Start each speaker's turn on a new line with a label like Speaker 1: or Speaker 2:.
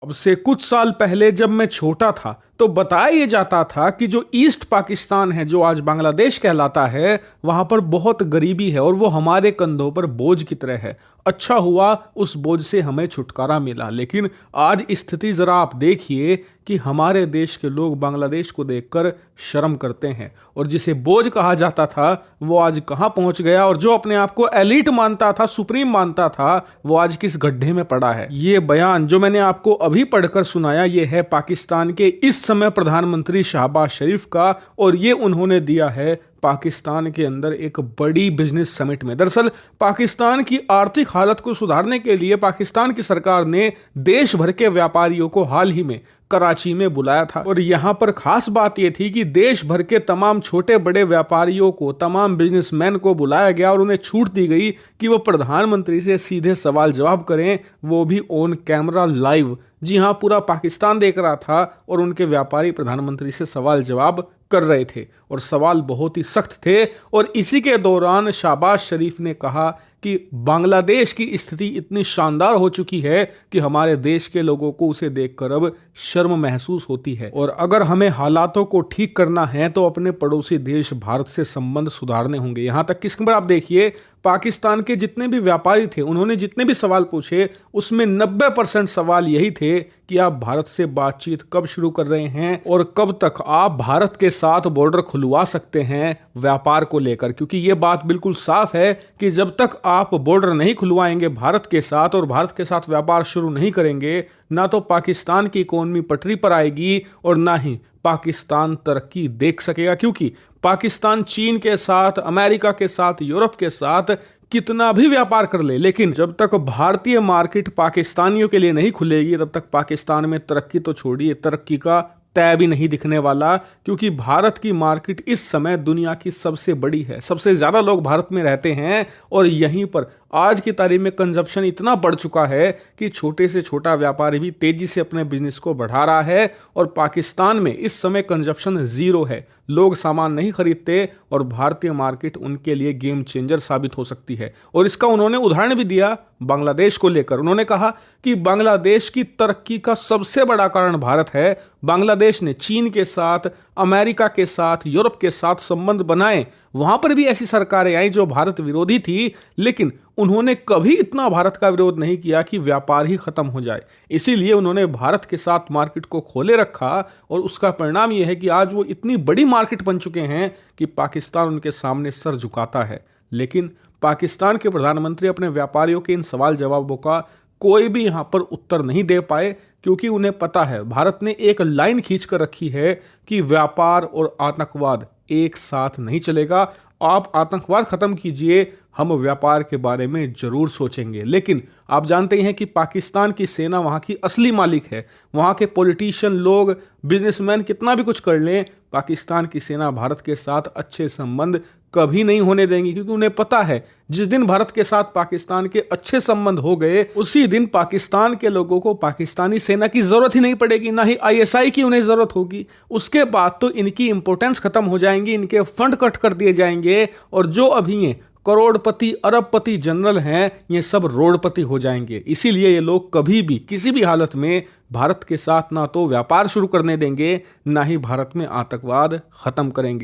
Speaker 1: अब से कुछ साल पहले जब मैं छोटा था तो बताया ये जाता था कि जो ईस्ट पाकिस्तान है, जो आज बांग्लादेश कहलाता है, वहां पर बहुत गरीबी है और वो हमारे कंधों पर बोझ की तरह है। अच्छा हुआ उस बोझ से हमें छुटकारा मिला, लेकिन आज स्थिति जरा आप देखिए कि हमारे देश के लोग बांग्लादेश को देखकर शर्म करते हैं और जिसे बोझ कहा जाता था वो आज कहां पहुंच गया, और जो अपने आप को एलीट मानता था, सुप्रीम मानता था, वो आज किस गड्ढे में पड़ा है। ये बयान जो मैंने आपको अभी पढ़कर सुनाया, ये है पाकिस्तान के इस समय प्रधानमंत्री शहबाज शरीफ का, और ये उन्होंने दिया है पाकिस्तान के अंदर एक बड़ी बिजनेस समिट में। दरअसल पाकिस्तान की आर्थिक हालत को सुधारने के लिए पाकिस्तान की सरकार ने देश भर के व्यापारियों को हाल ही में कराची में बुलाया था, और यहां पर खास बात यह थी कि देश भर के तमाम छोटे बड़े व्यापारियों को, तमाम बिजनेसमैन को बुलाया गया और उन्हें छूट दी गई कि वो प्रधानमंत्री से सीधे सवाल जवाब करें, वो भी ऑन कैमरा लाइव। जी हां, पूरा पाकिस्तान देख रहा था और उनके व्यापारी प्रधानमंत्री से सवाल जवाब कर रहे थे और सवाल बहुत ही सख्त थे। और इसी के दौरान शहबाज शरीफ ने कहा कि बांग्लादेश की स्थिति इतनी शानदार हो चुकी है कि हमारे देश के लोगों को उसे देखकर अब शर्म महसूस होती है, और अगर हमें हालातों को ठीक करना है तो अपने पड़ोसी देश भारत से संबंध सुधारने होंगे। यहां तक कि इसके आप देखिए, पाकिस्तान के जितने भी व्यापारी थे, उन्होंने जितने भी सवाल पूछे उसमें 90% सवाल यही थे कि आप भारत से बातचीत कब शुरू कर रहे हैं और कब तक आप भारत के साथ बॉर्डर खुलवा सकते हैं व्यापार को लेकर। क्योंकि ये बात बिल्कुल साफ है कि जब तक आप बॉर्डर नहीं खुलवाएंगे भारत के साथ और भारत के साथ व्यापार शुरू नहीं करेंगे, ना तो पाकिस्तान की इकोनॉमी पटरी पर आएगी और ना ही पाकिस्तान तरक्की देख सकेगा। क्योंकि पाकिस्तान चीन के साथ, अमेरिका के साथ, यूरोप के साथ कितना भी व्यापार कर ले, लेकिन जब तक भारतीय मार्केट पाकिस्तानियों के लिए नहीं खुलेगी तब तक पाकिस्तान में तरक्की तो छोड़िए, तरक्की का तय भी नहीं दिखने वाला। क्योंकि भारत की मार्केट इस समय दुनिया की सबसे बड़ी है, सबसे ज्यादा लोग भारत में रहते हैं, और यहीं पर आज की तारीख में कंजप्शन इतना बढ़ चुका है कि छोटे से छोटा व्यापारी भी तेजी से अपने बिजनेस को बढ़ा रहा है। और पाकिस्तान में इस समय कंजप्शन जीरो है, लोग सामान नहीं खरीदते, और भारतीय मार्केट उनके लिए गेम चेंजर साबित हो सकती है। और इसका उन्होंने उदाहरण भी दिया बांग्लादेश को लेकर। उन्होंने कहा कि बांग्लादेश की तरक्की का सबसे बड़ा कारण भारत है। बांग्लादेश ने चीन के साथ, अमेरिका के साथ, यूरोप के साथ संबंध बनाए, वहां पर भी ऐसी सरकारें आई जो भारत विरोधी थी, लेकिन उन्होंने कभी इतना भारत का विरोध नहीं किया कि व्यापार ही खत्म हो जाए। इसीलिए उन्होंने भारत के साथ मार्केट को खोले रखा, और उसका परिणाम यह है कि आज वो इतनी बड़ी मार्केट बन चुके हैं कि पाकिस्तान उनके सामने सर झुकाता है। लेकिन पाकिस्तान के प्रधानमंत्री अपने व्यापारियों के इन सवाल जवाबों का कोई भी यहां पर उत्तर नहीं दे पाए, क्योंकि उन्हें पता है भारत ने एक लाइन खींच कर रखी है कि व्यापार और आतंकवाद एक साथ नहीं चलेगा। आप आतंकवाद खत्म कीजिए, हम व्यापार के बारे में जरूर सोचेंगे। लेकिन आप जानते हैं कि पाकिस्तान की सेना वहां की असली मालिक है। वहां के पॉलिटिशियन लोग, बिजनेसमैन कितना भी कुछ कर लें, पाकिस्तान की सेना भारत के साथ अच्छे संबंध कभी नहीं होने देंगी। क्योंकि उन्हें पता है जिस दिन भारत के साथ पाकिस्तान के अच्छे संबंध हो गए, उसी दिन पाकिस्तान के लोगों को पाकिस्तानी सेना की जरूरत ही नहीं पड़ेगी, ना ही आईएसआई की उन्हें जरूरत होगी। उसके बाद तो इनकी इंपोर्टेंस खत्म हो जाएंगी, इनके फंड कट कर दिए जाएंगे, और जो अभी ये करोड़पति, अरबपति जनरल हैं, ये सब रोडपति हो जाएंगे। इसीलिए ये लोग कभी भी किसी भी हालत में भारत के साथ ना तो व्यापार शुरू करने देंगे, ना ही भारत में आतंकवाद खत्म करेंगे।